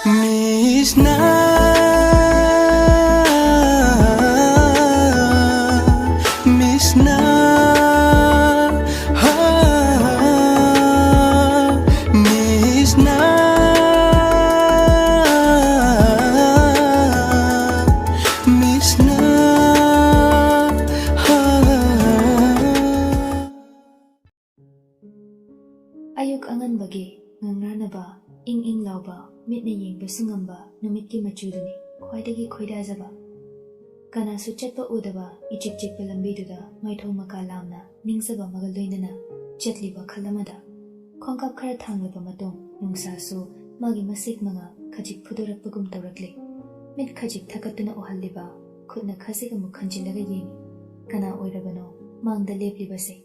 Misna, Misna, ha, Misna, Misna, ha. Ayuk anganbagi ngangnanaba ing lauba mitna yengbasu ngamba numitki machuduni khwaidagi khoidajaba kanasu chatpa udaba ichik lambiduda maithong maka lamna ningsaba maga loinana chatliba khalamada khongkap khara thanglaba matong nungsasu magi masik manga khajik phudorakpagum tawrakle mit khajik thakatuna ohalliba khutna khasiga mukhanjilaga yengi kana oirabano mangda leplibase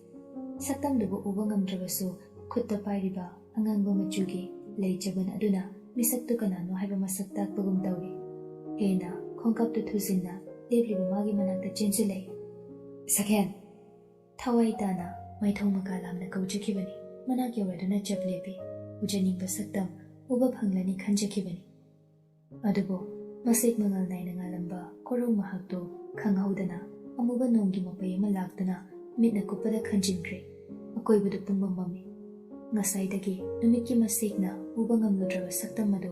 saktamdubu uba ngamdrabasu khutta pairiba angangba machugi leichaban aduna misaktu kanano haiba masak takpagum tawri hena khongkaptu thusinna lebliba magi manakta chenchilei sakhen thawai tana maithong makalamna kauchakibani manak yawraduna chaplebi ujani basaktam uba phanglani khanjakibani adubo masik mangal naina ngalamba korau mahakto khanghaudana amuba nonggi mapai ama laktuna mitna kupada khanjinkre akoibudu pungbambami ngasaidagi numitki masikna uba ngamludraba saktam madu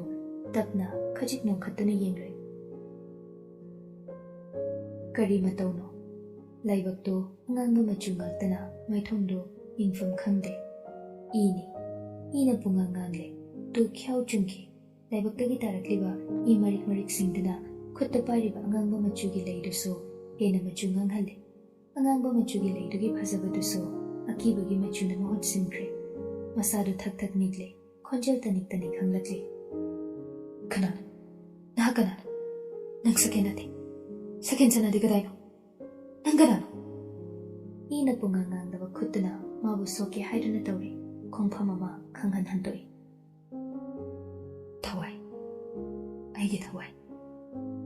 tapna khajik nongkhattuna yengre kari matauno laibakto anganga machu ngaltana maithongdo ingfam khangde ina pungangangle tu khyau chungki laibaktagi tarakliba i marik singdana khutta pairiba anganga machugi leiduso hena machu nganghalle anganga machugi leidugi phajabaduso akibagi machuna mahut simkre masadu thak nigle khonjel tanik hanglakle kana nang sakenati saken sanadi kadaino nang kadano ina pungangang daba khutna mabu soke haiduna tawri khongpham ama khanghan hantoi thawai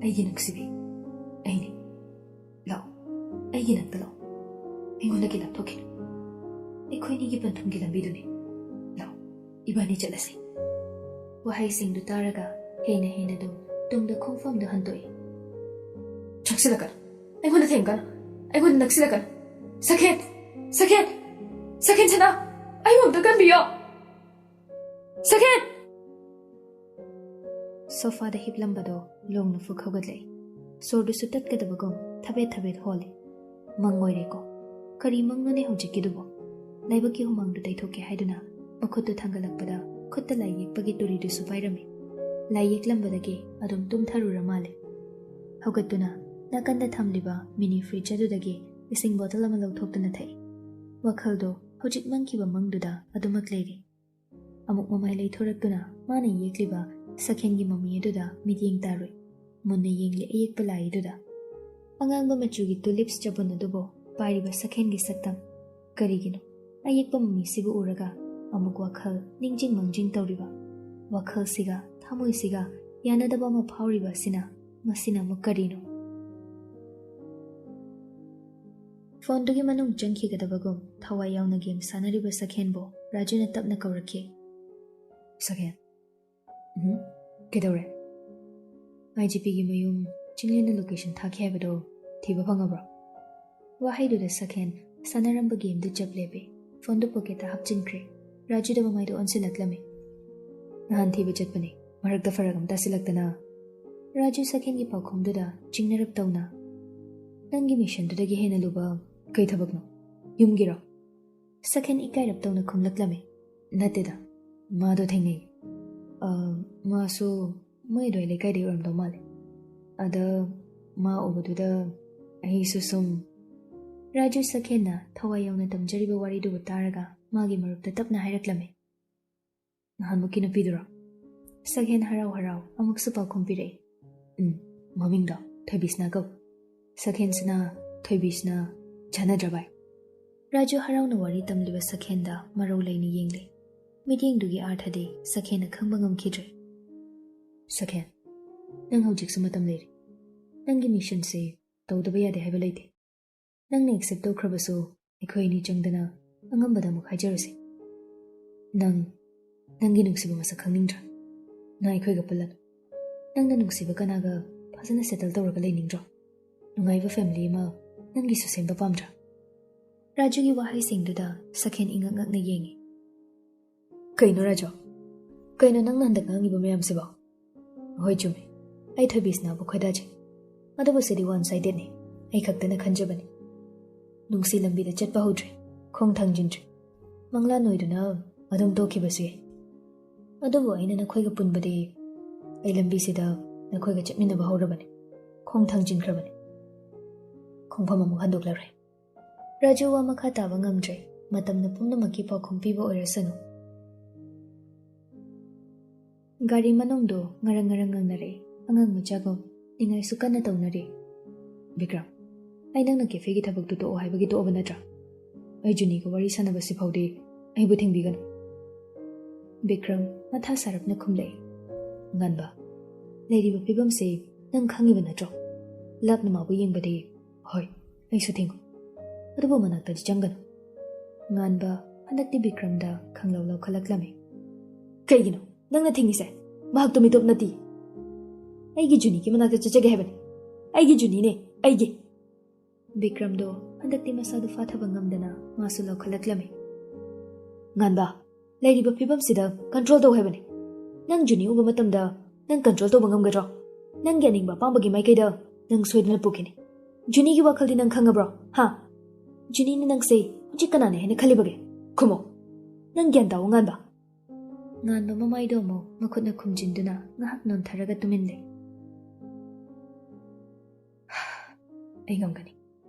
aigi nuksibi aini lao aigi naktalo ingona ki lapthokin ikhoini gi panthum gi lambiduni ibani chalase wahai singdu taraga hena do tungda khongfam da hantoi chaksilakar aigona thengkana aigona naksilakar sakhen chana aimam da kanbiyo sakhen sofa da hiplambado longna fukhogatlei sordu sutat kadabagom thabet holi mangoireko kari mangnone hojikidubo laibaki humangdu daithoke haiduna makhuttu thangalakpada khutta lai yekpagi turidu supairami lai yeklambadagi adum tumtharura male hogattuna nakanda thamliba mini fridge adudagi ising bottle ama lawthoktuna thai wakhaldo hojik mangkiba mangduda adumak leiri amuk mamai leithoraktuna mana yekliba sakhengi mami aduda midyeng tarui munna yengli ayekpa lai duda angangba machugi tulips chabun adubo pairiba sakhengi saktam karigino ayekpa mami sibu uraga amuk wakhal ningjing mangjing tawriba wakhal siga thamoi siga yanadaba ma phawriba masina mukarino phone gi manung changki gadabagum thawai yauna game sanariba sakhenbo rajuna tapna kawrakhi sakhen kedore IGP gi mayum chinglena location thakhi habado thiba phangabra wahai du sakhen sanaramba game du chaplebe phone du pocket ta hapchinkre raju da mai do onsilaklame nahan thiba chatpani marakta faragam ta silaktana raju sakhen gi pakhom du da chingnarap tawna nangi mission du dagi hena luba kai thabakno yumgira sakhen ikairap tawna khumlaklame nateda ma do thengai ma so mai doi le kai de ram do male ada ma obudu da ai su sum raju sakhen na thawai yauna tamjari ba wari du taraga magi marupta tapna hairaklame nahanmuki na pidura sakhen harau amuk supa khumpire mamingda thoibisna go sakhen sina thoibisna jana drabai raju harau na wari tamliba sakhen da marau laini yengle meeting dugi arthade sakhen na khangba ngamkhidre sakhen nang hojik sumatam leri nangi mission se tawdaba yade haiba leite nang ne accept tawkhrabaso ekhoi ni changdana angambada muk haijarase nangi nungsiba masa khangningra na ekhoi ga pulan ꯅꯪꯅ ꯅꯨꯡꯁꯤꯕ ꯀꯅꯥꯒ ꯐꯖꯅ ꯁꯦꯇꯜ ꯇꯧꯔꯒ ꯂꯩꯅꯤꯡꯗ꯭ꯔꯣ? ꯅꯨꯡꯉꯥꯏꯕ family ꯑꯃ ꯅꯪꯒꯤꯁꯨ ꯁꯦꯝꯕ ꯄꯥꯝꯗ꯭ꯔꯥ? ꯔꯥꯖꯨꯒꯤ ꯋꯥꯍꯩꯁꯤꯡꯗꯨꯗ ꯁꯛꯍꯦꯟ ꯏꯉꯛ ꯉꯛꯅ ꯌꯦꯡꯉꯤ꯫ ꯀꯩꯅꯣ ꯔꯥꯖꯨ? ꯀꯩꯅꯣ ꯅꯪꯅ ꯍꯟꯗꯛ ꯉꯥꯡꯉꯤꯕ ꯃꯌꯥꯝꯁꯤꯕꯣ? ꯍꯣꯏ ꯆꯨꯝꯃꯤ, ꯑꯩ ꯊꯣꯏꯕꯤꯁꯅꯥꯕꯨ ꯈꯣꯏꯗꯥꯖꯩ, ꯑꯗꯨꯕꯨ ꯁꯤꯗꯤ ꯋꯥꯟ ꯁꯥꯏꯗꯦꯠꯅꯤ, ꯑꯩ ꯈꯛꯇꯅ ꯈꯟꯖꯕꯅꯤ꯫ ꯅꯨꯡꯁꯤ ꯂꯝꯕꯤꯗ ꯆꯠꯄ ꯍꯧꯗ꯭ꯔꯤ, ꯈꯣꯡ ꯊꯥꯡꯖꯤꯟꯗ꯭ꯔꯤ, ꯃꯪꯂꯥꯟ ꯅꯣꯏꯗꯨꯅ ꯑꯗꯨꯝ ꯇꯣꯛꯈꯤꯕꯁꯨ ꯌꯥꯏ꯫ ꯑꯗꯨꯕꯨ ꯑꯩꯅ ꯅꯈꯣꯏꯒ ꯄꯨꯟꯕꯗꯤ ꯑꯩ ꯂꯝꯕꯤꯁꯤꯗ ꯅꯈꯣꯏꯒ ꯆꯠꯃꯤꯟꯅꯕ ꯍꯧꯔꯕꯅꯤ, ꯈꯣꯡ ꯊꯥꯡꯖꯤꯟꯈ꯭ꯔꯕꯅꯤ, ꯈꯣꯡꯐꯝ ꯑꯃꯨꯛ ꯍꯟꯗꯣꯛꯂꯔꯣꯏ꯫ ꯔꯥꯖꯨ ꯋꯥ ꯃꯈꯥ ꯇꯥꯕ ꯉꯝꯗ꯭ꯔꯦ, ꯃꯇꯝꯅ ꯄꯨꯝꯅꯃꯛꯀꯤ ꯄꯥꯎꯈꯨꯝ ꯄꯤꯕ ꯑꯣꯏꯔꯁꯅꯨ꯫ ꯒꯥꯔꯤ ꯃꯅꯨꯡꯗꯣ ꯉꯔꯪ ꯉꯔꯪ ꯉꯪꯅꯔꯛꯏ, ꯑꯉꯥꯡ ꯃꯆꯥꯒꯨꯝ ꯅꯤꯡꯉꯥꯏꯁꯨ ꯀꯟꯅ ꯇꯧꯅꯔꯤ꯫ ꯕꯤꯀ꯭ꯔꯝ, ꯑꯩ ꯅꯪꯅ ꯀꯦꯐꯦꯒꯤ ꯊꯕꯛꯇꯨ ꯇꯣꯛꯑꯣ ꯍꯥꯏꯕꯒꯤ ꯇꯣꯛꯑꯕ ꯅꯠꯇ꯭ꯔꯥ? ꯑꯩ ꯖꯨꯅꯤꯒ ꯋꯥꯔꯤ ꯁꯥꯟꯅꯕꯁꯤ ꯐꯥꯎꯗꯤ ꯑꯩꯕꯨ ꯊꯤꯡꯕꯤꯒꯅꯨ꯫ ꯕꯤꯀ꯭ꯔꯝ ꯃꯊꯥ ꯁꯥꯔꯞꯅ ꯈꯨꯝꯂꯛꯏ꯫ ꯉꯥꯟꯕ, ꯂꯩꯔꯤꯕ ꯐꯤꯕꯝꯁꯤ ꯅꯪ ꯈꯪꯉꯤꯕ ꯅꯠꯇ꯭ꯔꯣ? ꯂꯥꯞꯅ ꯃꯥꯕꯨ ꯌꯦꯡꯕꯗꯤ ꯍꯣꯏ ꯑꯩꯁꯨ ꯊꯤꯡꯒꯨ, ꯑꯗꯨꯕꯨ ꯃꯅꯥꯛꯇꯗꯤ ꯆꯪꯒꯅꯨ꯫ ꯉꯥꯟꯕ ꯍꯟꯗꯛꯇꯤ ꯕꯤꯀ꯭ꯔꯝꯗ ꯈꯪꯂꯧ ꯂꯧꯈꯠꯂꯛꯂꯝꯃꯤ꯫ ꯀꯩꯒꯤꯅꯣ ꯅꯪꯅ ꯊꯤꯡꯉꯤꯁꯦ? ꯃꯍꯥꯛꯇꯣ ꯃꯤꯇꯣꯞ ꯅꯠꯇꯦ, ꯑꯩꯒꯤ ꯖꯨꯅꯤꯒꯤ ꯃꯅꯥꯛꯇ ꯆꯠꯆꯒꯦ ꯍꯥꯏꯕꯅꯤ, ꯑꯩꯒꯤ ꯖꯨꯅꯤꯅꯦ, ꯑꯩꯒꯤ꯫ ꯕꯤꯀ꯭ꯔꯝꯗꯣ ꯍꯟꯗꯛꯇꯤ ꯃꯁꯥꯗꯨ ꯐꯥꯊꯕ ꯉꯝꯗꯅ ꯃꯥꯁꯨ ꯂꯧꯈꯠꯂꯛꯂꯝꯃꯤ꯫ ꯉꯥꯟꯕ, ꯂꯩꯔꯤꯕ ꯐꯤꯕꯝꯁꯤꯗ ꯀꯟꯇ꯭ꯔꯣꯜ ꯇꯧ ꯍꯥꯏꯕꯅꯤ꯫ ꯅꯪ ꯖꯨꯅꯤ ꯎꯕ ꯃꯇꯝꯗ ꯅꯪ ꯀꯟꯇ꯭ꯔꯣꯜ ꯇꯧꯕ ꯉꯝꯒꯗ꯭ꯔꯣ? ꯅꯪꯒꯤ ꯑꯅꯤꯡꯕ ꯑꯄꯥꯝꯕꯒꯤ ꯃꯥꯏꯀꯩꯗ ꯅꯪ ꯁꯣꯏꯗꯅ ꯄꯨꯈꯤꯅꯤ꯫ ꯖꯨꯅꯤꯒꯤ ꯋꯥꯈꯜꯗꯤ ꯅꯪ ꯈꯪꯉꯕ꯭ꯔꯣ? ꯍꯥ? ꯖꯨꯅꯤꯅ ꯅꯪꯁꯦ ꯍꯧꯖꯤꯛ ꯀꯅꯥꯅꯦ ꯍꯥꯏꯅ ꯈꯜꯂꯤꯕꯒꯦ? ꯈꯨꯝꯃꯣ, ꯅꯪ ꯒ꯭ꯌꯥꯟ ꯇꯥꯎ ꯉꯥꯟꯕ꯫ ꯉꯥꯟꯕ ꯃꯃꯥꯏꯗꯣ ꯑꯃꯨꯛ ꯃꯈꯨꯠꯅ ꯈꯨꯝꯖꯤꯟꯗꯨꯅ ꯉꯥꯏꯍꯥꯛ ꯅꯣꯟꯊꯔꯒ ꯇꯨꯃꯤꯟ ꯂꯩ꯫ ꯑꯩ ꯉꯝꯒꯅꯤ,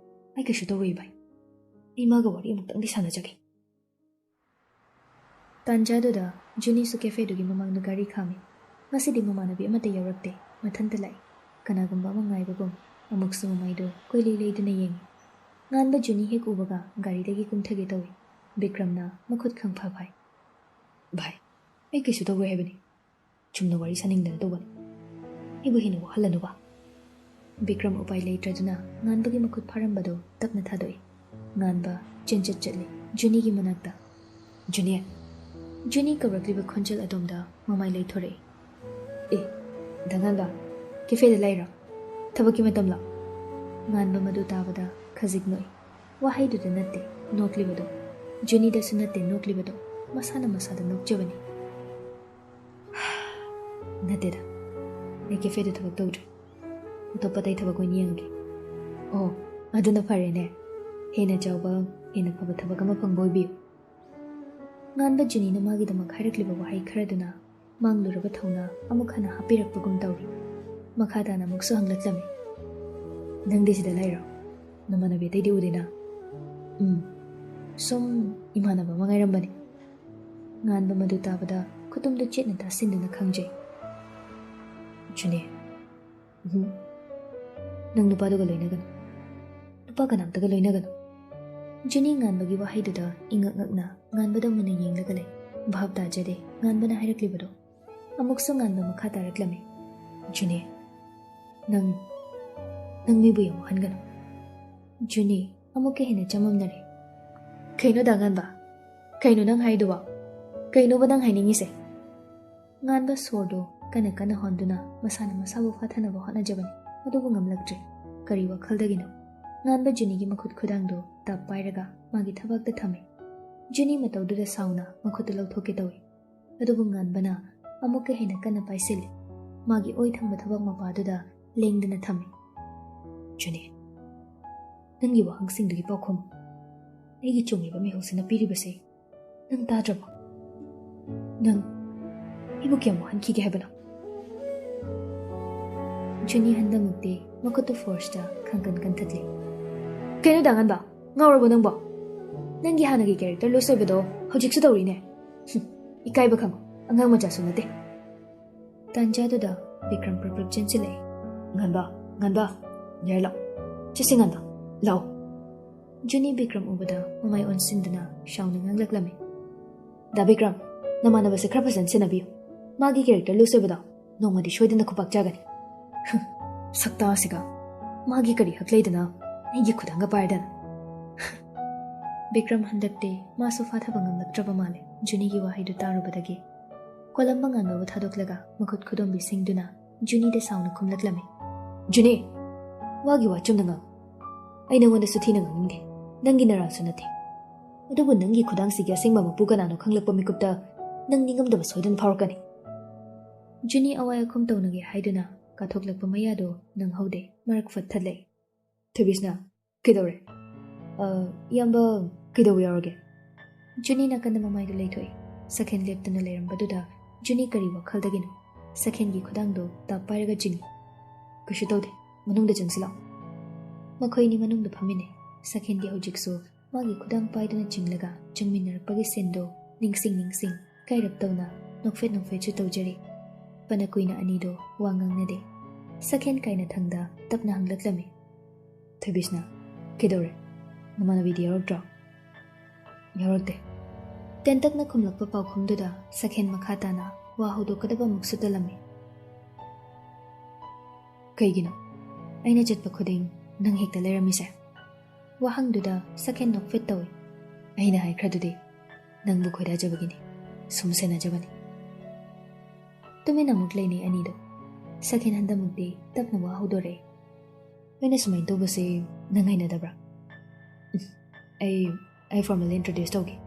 ꯑꯩ ꯀꯩꯁꯨ ꯇꯧꯔꯣꯏ ꯚꯥꯏ, ꯑꯩ ꯃꯥꯒ ꯋꯥꯔꯤ ꯑꯃꯨꯛꯇꯪꯗꯤ ꯁꯥꯟꯅꯖꯒꯦ꯫ ꯇꯥꯟꯖꯥꯗꯨꯗ ꯖꯨꯅꯤꯁꯨ ꯀꯦꯐꯦꯗꯨꯒꯤ ꯃꯃꯥꯡꯗ ꯒꯥꯔꯤ ꯈꯥꯝꯃꯤ꯫ ꯉꯁꯤꯗꯤ ꯃꯃꯥꯟꯅꯕꯤ ꯑꯃꯠꯇ ꯌꯥꯎꯔꯛꯇꯦ, ꯃꯊꯟꯇ ꯂꯥꯛꯏ, ꯀꯅꯥꯒꯨꯝꯕ ꯑꯃ ꯉꯥꯏꯕꯒꯨꯝ ꯑꯃꯨꯛꯁꯨ ꯃꯃꯥꯏꯗꯣ ꯀꯣꯏꯂꯩ ꯂꯩꯗꯨꯅ ꯌꯦꯡꯉꯤ꯫ ꯉꯥꯟꯕ ꯖꯨꯅꯤ ꯍꯦꯛ ꯎꯕꯒ ꯒꯥꯔꯤꯗꯒꯤ ꯀꯨꯝꯊꯒꯦ ꯇꯧꯏ꯫ ꯕꯤꯀ꯭ꯔꯝꯅ ꯃꯈꯨꯠ ꯈꯪꯐꯥ ꯐꯥꯏ꯫ ꯚꯥꯏ, ꯑꯩ ꯀꯩꯁꯨ ꯇꯧꯔꯣꯏ ꯍꯥꯏꯕꯅꯤ, ꯆꯨꯝꯅ ꯋꯥꯔꯤ ꯁꯥꯅꯤꯡꯗꯅ ꯇꯧꯕꯅꯤ, ꯑꯩꯕꯨ ꯍꯦꯟꯅ ꯋꯥꯍꯜꯂꯅꯨꯕ꯫ ꯕꯤꯀ꯭ꯔꯝ ꯎꯄꯥꯏ ꯂꯩꯇ꯭ꯔꯗꯨꯅ ꯉꯥꯟꯕꯒꯤ ꯃꯈꯨꯠ ꯐꯥꯔꯝꯕꯗꯣ ꯇꯞꯅ ꯊꯥꯗꯣꯛꯏ꯫ ꯉꯥꯟꯕ ꯆꯦꯟꯆꯠ ꯆꯠꯂꯤ ꯖꯨꯅꯤꯒꯤ ꯃꯅꯥꯛꯇ꯫ ꯖꯨꯅꯤ, ꯖꯨꯅꯤ ꯀꯧꯔꯛꯂꯤꯕ ꯈꯣꯟꯖꯦꯜ ꯑꯗꯣꯝꯗ ꯃꯃꯥꯏ ꯂꯩꯊꯣꯔꯛꯏ꯫ ꯑꯦ, ꯗꯉꯥꯟꯕ, ꯀꯦꯐꯦꯗ ꯂꯩꯔꯣ? ꯊꯕꯛꯀꯤ ꯃꯇꯝꯂꯣ? ꯉꯥꯟꯕ ꯃꯗꯨ ꯇꯥꯕꯗ ꯈꯖꯤꯛ ꯅꯣꯛꯏ꯫ ꯋꯥꯍꯩꯗꯨꯗ ꯅꯠꯇꯦ ꯅꯣꯛꯂꯤꯕꯗꯣ, ꯖꯨꯅꯤꯗꯁꯨ ꯅꯠꯇꯦ ꯅꯣꯛꯂꯤꯕꯗꯣ, ꯃꯁꯥꯅ ꯃꯁꯥꯗ ꯅꯣꯛꯆꯕꯅꯤ꯫ ꯅꯠꯇꯦꯗ, ꯑꯩ ꯀꯦꯐꯦꯗ ꯊꯕꯛ ꯇꯧꯗ꯭ꯔꯤ, ꯑꯇꯣꯞꯄ ꯑꯇꯩ ꯊꯕꯛ ꯑꯣꯏꯅ ꯌꯦꯡꯉꯒꯦ꯫ ꯑꯣ, ꯑꯗꯨꯅ ꯐꯔꯦꯅꯦ, ꯍꯦꯟꯅ ꯆꯥꯎꯕ ꯍꯦꯟꯅ ꯐꯕ ꯊꯕꯛ ꯑꯃ ꯐꯪꯕ ꯑꯣꯏꯕꯤꯌꯨ꯫ ꯉꯥꯟꯕ ꯖꯨꯅꯤꯅ ꯃꯥꯒꯤꯗꯃꯛ ꯍꯥꯏꯔꯛꯂꯤꯕ ꯋꯥꯍꯩ ꯈꯔꯗꯨꯅ ꯃꯥꯡꯂꯨꯔꯕ ꯊꯧꯅꯥ ꯑꯃꯨꯛ ꯍꯟꯅ ꯍꯥꯞꯄꯤꯔꯛꯄꯒꯨꯝ ꯇꯧꯔꯤ꯫ ꯃꯈꯥ ꯇꯥꯅ ꯑꯃꯨꯛꯁꯨ ꯍꯪꯂꯛꯂꯝꯃꯤ꯫ ꯅꯪꯗꯤ ꯁꯤꯗ ꯂꯩꯔꯣ? ꯅꯃꯥꯟꯅꯕꯤ ꯑꯇꯩꯗꯤ ꯎꯗꯦꯅ? ꯁꯨꯝ ꯏꯃꯥꯟꯅꯕ ꯑꯃ ꯉꯥꯏꯔꯝꯕꯅꯤ꯫ ꯉꯥꯟꯕ ꯃꯗꯨ ꯇꯥꯕꯗ ꯈꯨꯇꯨꯝꯗꯨ ꯆꯦꯠꯅ ꯇꯥꯁꯤꯟꯗꯨꯅ ꯈꯪꯖꯩ꯫ ꯖꯨꯅꯤ, ꯅꯪ ꯅꯨꯄꯥꯗꯨꯒ ꯂꯣꯏꯅꯒꯅꯨ, ꯅꯨꯄꯥ ꯀꯅꯥꯝꯇꯒ ꯂꯣꯏꯅꯒꯅꯨ꯫ ꯖꯨꯅꯤ ꯉꯥꯟꯕꯒꯤ ꯋꯥꯍꯩꯗꯨꯗ ꯏꯉꯛ ꯉꯛꯅ ꯉꯥꯟꯕꯗ ꯃꯨꯟꯅ ꯌꯦꯡꯂꯒ ꯂꯩ, ꯚꯥꯞ ꯇꯥꯖꯗꯦ ꯉꯥꯟꯕꯅ ꯍꯥꯏꯔꯛꯂꯤꯕꯗꯣ꯫ ꯑꯃꯨꯛꯁꯨ ꯉꯥꯟꯕ ꯃꯈꯥ ꯇꯥꯔꯛꯂꯝꯃꯤ꯫ ꯖꯨꯅꯤ, ꯅꯪ ꯃꯤꯕꯨ ꯌꯥꯝ ꯋꯥꯍꯟꯒꯅꯨ꯫ ꯖꯨꯅꯤ ꯑꯃꯨꯛꯀ ꯍꯦꯟꯅ ꯆꯃꯝꯅꯔꯦ꯫ ꯀꯩꯅꯣꯗ ꯉꯥꯟꯕ, ꯀꯩꯅꯣ ꯅꯪ ꯍꯥꯏꯗꯨꯕꯣ? ꯀꯩꯅꯣꯕ ꯅꯪ ꯍꯥꯏꯅꯤꯡꯉꯤꯁꯦ? ꯉꯥꯟꯕ ꯁꯣꯔꯗꯣ ꯀꯟꯅ ꯀꯟꯅ ꯍꯣꯟꯗꯨꯅ ꯃꯁꯥꯅ ꯃꯁꯥꯕꯨ ꯐꯥꯊꯅꯕ ꯍꯣꯠꯅꯖꯕꯅꯤ, ꯑꯗꯨꯕꯨ ꯉꯝꯂꯛꯇ꯭ꯔꯦ꯫ ꯀꯔꯤ ꯋꯥꯈꯜꯗꯒꯤꯅꯣ? ꯉꯥꯟꯕ ꯖꯨꯅꯤꯒꯤ ꯃꯈꯨꯠ ꯈꯨꯗꯥꯡꯗꯣ ꯇꯞ ꯄꯥꯏꯔꯒ ꯃꯥꯒꯤ ꯊꯕꯛꯇ ꯊꯝꯃꯤ꯫ ꯖꯨꯅꯤ ꯃꯇꯧꯗꯨꯗ ꯁꯥꯎꯅ ꯃꯈꯨꯠꯇ ꯂꯧꯊꯣꯛꯀꯦ ꯇꯧꯏ, ꯑꯗꯨꯕꯨ ꯉꯥꯟꯕꯅ ꯑꯃꯨꯛꯀ ꯍꯦꯟꯅ ꯀꯟꯅ ꯄꯥꯏꯁꯤꯜꯂꯤ, ꯃꯥꯒꯤ ꯑꯣꯏ ꯊꯪꯕ ꯊꯕꯛ ꯃꯄꯥꯗꯨꯗ ꯂꯦꯡꯗꯅ ꯊꯝꯃꯤ꯫ ꯖꯨꯅꯤ, ꯅꯪꯒꯤ ꯋꯥꯍꯪꯁꯤꯡꯗꯨꯒꯤ ꯄꯥꯎꯈꯨꯝ ꯑꯩꯒꯤ ꯆꯨꯝꯂꯤꯕ ꯃꯤꯍꯨꯜꯁꯤꯅ ꯄꯤꯔꯤꯕꯁꯦ ꯅꯪ ꯇꯥꯗ꯭ꯔꯕꯣ? ꯅꯪ ꯑꯩꯕꯨ ꯀꯌꯥꯝ ꯋꯥꯍꯟꯈꯤꯒꯦ ꯍꯥꯏꯕꯅꯣ? ꯖꯨꯅꯤ ꯍꯟꯗꯃꯨꯛꯇꯤ ꯃꯈꯨꯠꯇꯨ ꯐꯣꯔꯁꯇ ꯈꯪꯀꯟ ꯀꯟꯊꯠꯂꯤ꯫ ꯀꯩꯅꯣꯗ ꯉꯥꯟꯕ, ꯉꯥꯎꯔꯕꯣ ꯅꯪꯕꯣ? ꯅꯪꯒꯤ ꯍꯥꯟꯅꯒꯤ ꯀꯦꯔꯦꯛꯇꯔ ꯂꯣꯁ ꯑꯣꯏꯕꯗꯣ ꯍꯧꯖꯤꯛꯁꯨ ꯇꯧꯔꯤꯅꯦ꯫ ꯏꯀꯥꯏꯕ ꯈꯪꯉꯣ, ꯑꯉꯥꯡ ꯃꯆꯥꯁꯨ ꯅꯠꯇꯦ꯫ ꯇꯥꯟꯖꯥꯗꯨꯗ ꯕꯤꯀ꯭ꯔꯝ ꯄ꯭ꯔꯞ ꯆꯦꯟꯁꯤꯜꯂꯛꯏ꯫ ꯉꯥꯟꯕ, ꯌꯥꯔ ꯂꯥꯛꯑꯣ, ꯆꯠꯁꯤ ꯉꯥꯟꯕ, ꯂꯥꯛꯑꯣ꯫ ꯖꯨꯅꯤ ꯕꯤꯀ꯭ꯔꯝ ꯎꯕꯗ ꯃꯃꯥꯏ ꯑꯣꯟꯁꯤꯟꯗꯨꯅ ꯁꯥꯎꯅ ꯉꯥꯡꯂꯛꯂꯝꯃꯤ꯫ ꯗꯥ ꯕꯤꯀ꯭ꯔꯝ, ꯅꯃꯥꯟꯅꯕꯁꯦ ꯈꯔ ꯐꯖꯅ ꯁꯦꯟꯅꯕꯤꯌꯨ, ꯃꯥꯒꯤ ꯀꯦꯔꯦꯛꯇꯔ ꯂꯨꯁ ꯑꯣꯏꯕꯗꯣ ꯅꯣꯡꯃꯗꯤ ꯁꯣꯏꯗꯅ ꯈꯨꯄꯥꯛ ꯆꯥꯒꯅꯤ꯫ ꯁꯛꯇꯥ ꯑꯁꯤꯒ ꯃꯥꯒꯤ ꯀꯔꯤ ꯍꯛ ꯂꯩꯗꯅ ꯑꯩꯒꯤ ꯈꯨꯗꯥꯡꯒ ꯄꯥꯏꯔꯗꯅ꯫ ꯕꯤꯀ꯭ꯔꯝ ꯍꯟꯗꯛꯇꯤ ꯃꯥꯁꯨ ꯐꯥꯊꯕ ꯉꯝꯂꯛꯇ꯭ꯔꯕ ꯃꯥꯜꯂꯦ ꯖꯨꯅꯤꯒꯤ ꯋꯥꯍꯩꯗꯨ ꯇꯥꯔꯨꯕꯗꯒꯤ꯫ ꯀꯣꯂꯝꯕ ꯉꯥꯟꯕꯕꯨ ꯊꯥꯗꯣꯛꯂꯒ ꯃꯈꯨꯠ ꯈꯨꯗꯣꯝꯕꯤ ꯁꯤꯡꯗꯨꯅ Junida sauna khumlaklame. Juni, wagi wa chumna nga. Ay nangwanda su thina ngangde. Nangi narangsu nate. Adubu nangi khudang sige asingba mapu kanano khanglakpa mikupta nang ningamdaba soidan phawrakani. Juni awaya khum tawnage haiduna kathoklakpa mayado nang haude marak fathale. Thibisna, kidore. Yamba kidawi yarage. Juni nakanda mamaidu leithoi. Sakhen leptuna lerambaduda Juni kari wakaldagino. Sakhen gi khudangdo tapayraga jini. Kashu tawde, manungda changsila. Makhoi ni manungda phamine. Sakhen gi hojikso magi khudang paiduna chinglaga changminarpagi sendo ningsing kairap tawna nokfet chu tawjari. Panakuina anido wangangnade. Sakhen kaina thangda tapna hanglaklame. Thibisna, kidore. Namana video yarokdra. Yarokde. Tentakna khumlakpa paukhumduda Sakhen makhatana wa hodokadaba muksudalame. Kaigino, aina chatpa khuding nang hekta leramise. Wahangduda Sakhen nokfet tawi. Aina haikradudi nangbu khoida jabagini. Sumsena jabani. Tumina muklaini anido. Sakhen handa mukdi tapna wa hodore. Aina sumain tobase nangaina dabra. I formally introduced togi.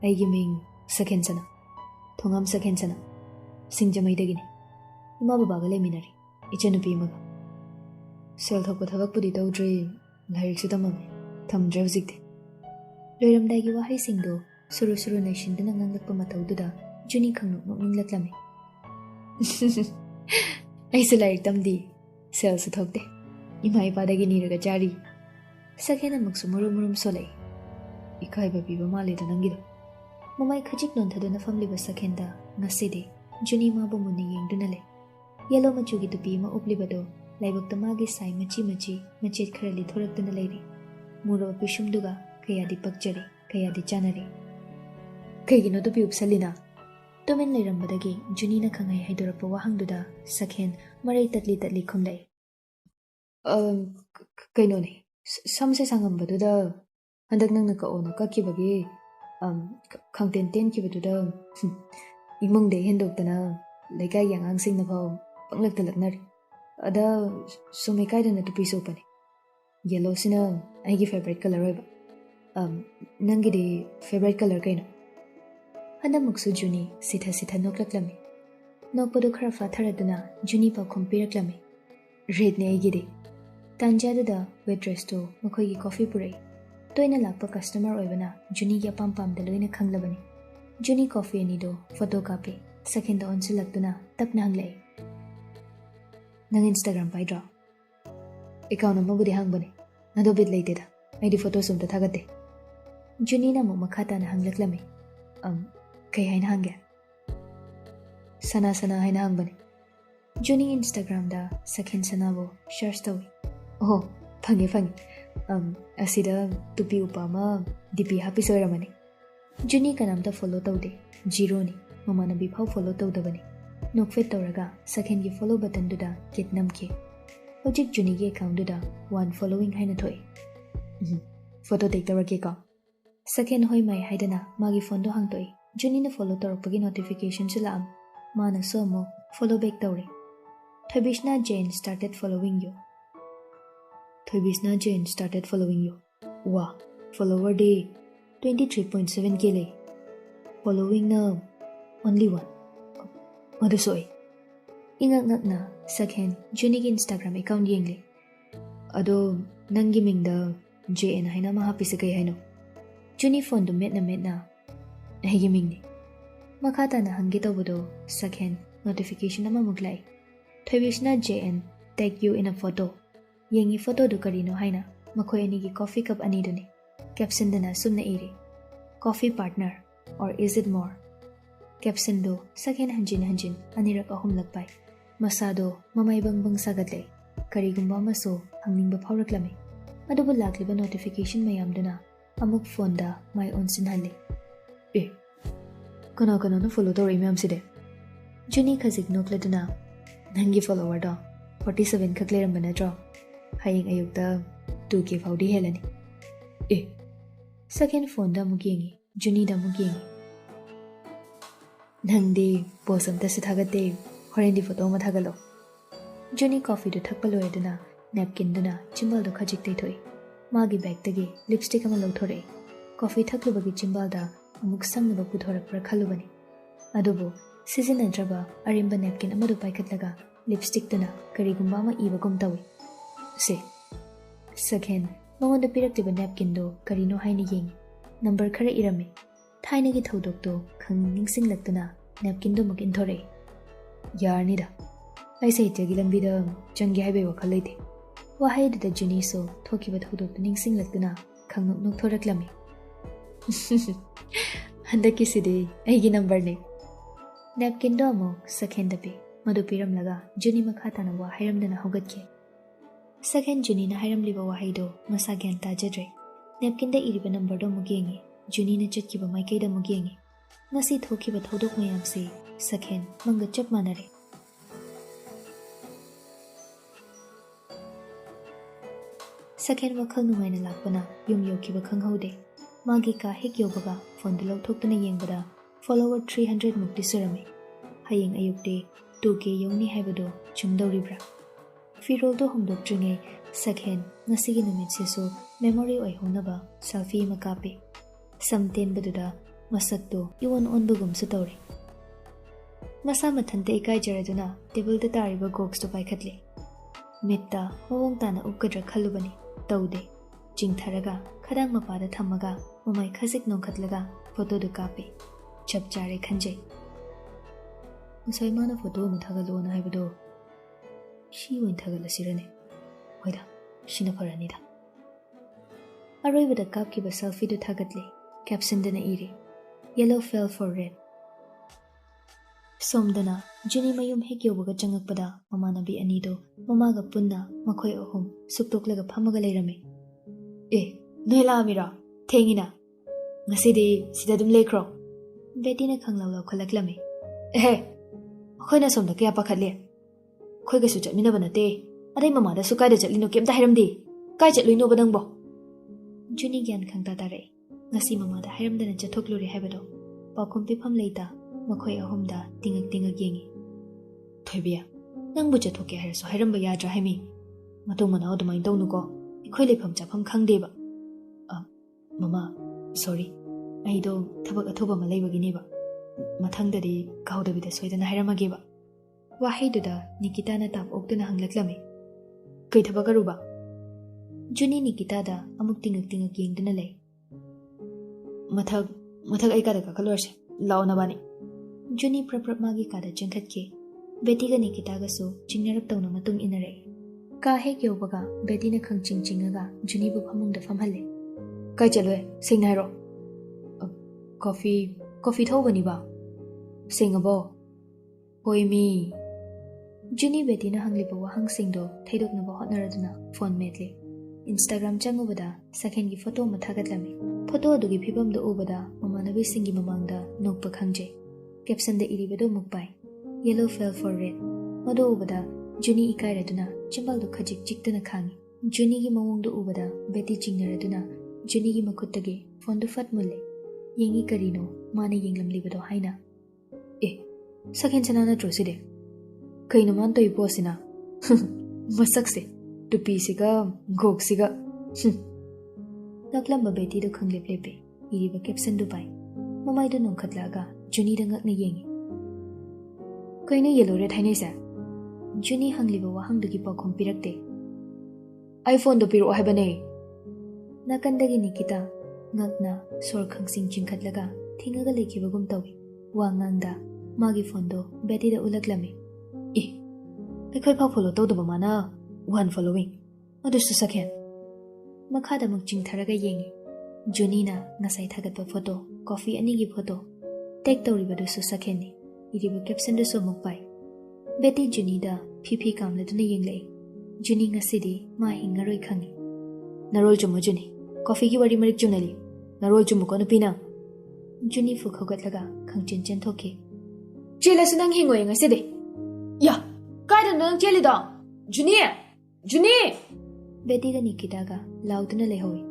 I giming Sakhen sana. Thongam Sakhen sana. Singjamai dagini. Ima babaga leminari. Ichanupi maga. Sel thokpa thabakpudi tawdri lairik su tamame. Thamdre hujikte. Loiramdaigi wahai singdo suru naishindana nganglakpa matawduda Juni khangnok nokninglaklame. Aisu lairik tamdi. Sel su thokte. Ima ipadagi niraga jari. Sakhen amaksu murum solai. Ikaiba piba maleda nangido. Mamai khajik nontaduna famliba Sakhenda ngasidi Juni mabu muni yengduna le. Yellow machugi tupi ma uplibado laibakta magi sai machi machet kharali thoraktuna leiri. Muro pishumduga kayadi pakjari kayadi chanari. Kaigino tupi upsalina. Tumen leirambadagi Juni na khangai haidorapa wahangduda Sakhen marai tatli khumlai. Kaino ne samse sangambaduda handak nang nakaona kakibagi khangten ten kibaduda imungde hendoktana lekai yangang sing na phau panglak talaknari ada sumekai dana tupi sopani yellow sina aigi favorite color oiba nangi de favorite color kaino handa muksu Juni sitha noklaklami nokpadu khara fatharaduna Juni pa khompilaklami red ne aigi de tanjadada waitress to makhoi gi coffee purai toina lakpa customer oibana Juni gi pam da loina khanglabani Juni coffee ani do photo kape Sakhen da onsilaktuna tapna hanglai nang Instagram paidra account number budi hangbani nado bit leite da aidi photo sum ta thagate Juni na mo makhata na hanglaklami kai haina hangya sana haina hangbani Juni Instagram da Sakhen sanabo search tawi oh phange asida tupi upama dp happy soiramani Juni kanamta follow tawde zero ni mamana bi phau follow tawdabani nokfet tawraga Sakhen gi follow button duda kit namke hojik Juni gi account duda one following haina thoi photo take tawrake ka Sakhen hoi mai haidana magi phone do hangtoi Juni na follow tawrapagi notification chula mana somo follow back tawre Thibisna Jain started following you. Wow, follower day 23.7k lay. Following na only one. Madusoi. Ingak na Sakhen Juni gi Instagram account yengle. Ado nangi mingda JN haina mahapi sa kay haino. Juni phone do met na. Nahigi mingni. Makata na hangi tawbudo Sakhen notification na mamuglay. Thibisna JN tag you in a photo. Yengi photo do karino haina makhoi ani gi coffee cup ani duni caption dana sumna iri coffee partner or is it more caption do Sakhen hanjin anirak ahum lakpai masado mamai bang sagatle karigumba maso hangning ba phawraklami adubu lakliba notification mayam duna amuk phone da my on sinhalle kana no follow tor imam side Juni khazik nokladuna nangi follower da 47 khakleram banadro haying ayukta 2k faudi helani Sakhen phone da mugengi Juni da mugengi nangdi posam ta sithagate horendi photo ma thagalo Johnny coffee do thakpa loyaduna napkin duna chimbal do khajik tei magi bag tagi lipstick ama lauthore coffee thaklubagi chimbal da amuk sangnaba puthorakpra khalubani adubu sizinnadraba arimba napkin amadu paikhatlaga lipstick duna karigumba ama ibagum tawi se Sakhen mangonda piraktiba napkin do karino haina yeng number khara irame thainagi thodok do khang ningsinglakduna napkin do mak inthore yarnida ai saitya lambida changi haibe wakhal leite wahai da Johnny so thokiba thodok do ningsinglakduna khang nok thoraklami handaki sidi aigi number ne napkin do mo Sakhen da pe madu piram laga Johnny makha tana wa hairamdana hogatke Sakhen Johnny na hairam liba wahai do masa gyan tajadre napkin da iriba number do mugengi Johnny na chatkiba maikai da mugengi ngasi thokiba thodok mayam se Sakhen manga chap manare Sakhen wakhal numaina lakpana yum yokiba khanghaude magi ka hek yobaga phone de lauthokna yengbada follower 300 mukti surame hayeng ayukte 2k yongni haibado chumdoribra firol do homdok tringe Sakhen ngasigi numit se so memory oi honaba selfie makape samten baduda masakto iwon onbugum su tawre masa mathante ikai jaraduna table da tariba gox to paikhatle mitta mawong tana ukadra khalubani taude jingtharaga khadang mapada thamaga mamai khasik nongkhatlaga photo du kape chap chare khanjai musai mana photo mu thagalo na haibado shi win thagala sirane hoida shina farani da aroi bada kapki ba selfie du thagatle caption dana iri yellow fell for red somdana Johnny mayum hekyo baga changakpada mamanabi anido mamaga punna makhoi ahum suktoklaga phamaga leirame noila amira thengina ngasidi sida dum lekro Betty na khanglaw khalaklame khoina somda kya pakhatle khoiga su chatminaba nate adai mamada su kaida chatlino kemta hairamdi kai chatluino badangbo Johnny gyan khangta tare ngasi mamada hairamdana chathokluri haibado pakhum pifam leita makhoi ahumda tingak yengi thoibia nangbu chathoke hairaso hairamba yadra haimi matung mana odumai dawnuko ikhoi lepham chafam khangdeba mama sorry aido thabak athoba ma leibagini ba mathangdadi kaudabida soidana hairamageba wahaiduda Nikita na tap oktuna hanglaklame kai thabagaruba Johnny Nikita da amuk tingak yengduna lei mathag ai kada kakalorse launa bani Johnny prap magi kada jangkhatke Betty ga Nikita ga so chingnarap tawna matung inare ka hek yobaga Betty na khang chingaga Johnny bu phamung da famhalle kai chalwe singna ro coffee thobani ba singabo hoimi Johnny Betty na hangliba wahang singdo thaidokna ba hotnaraduna phone metle Instagram changubada Sakhen gi photo mathagatlame photo adugi phibam do ubada mamanabi singi mamangda nokpa khangje caption da iribado mukpai yellow fell for red mado ubada Johnny ikairaduna chimbal do khajik chiktana khangi Johnny gi mawong do ubada Betty chingnaraduna Johnny gi makuttage phone do fat mulle yengi karino mane yenglamlibado haina Sakhen chanana troside kaino man toy posina masakse tupi siga gok siga naklamba Betty do khangleplepe iriba caption do pai mamai do nongkhatlaga Johnny da ngakna yengi kaino yellow red hainai sa Johnny hangliba wahang dugi pakhom pirakte iPhone do piro haibane nakandagi Nikita ngakna sor khangsing chingkhatlaga thingaga lekibagum tawi wangangda magi phone do Betty da ulaklame akhoi pha follow tawdaba mana one following adusu Sakhen makhada mak chingtharaga yengi Johnny na ngasai thagatba photo coffee ani gi photo tag tawribadu su Sakhen ni iriba caption do so mukpai Betty Johnny da phipi kamladuna yenglei Johnny ngasidi ma hingaroi khangi narol jumo Johnny coffee gi wari marik junali narol jumo kono pina Johnny fu khogatlaga khangchen chen thoke chela sunang hingoi ngasidi ya kaida nang cheli da Johnny Betty ga Nikita ga lauduna lehoi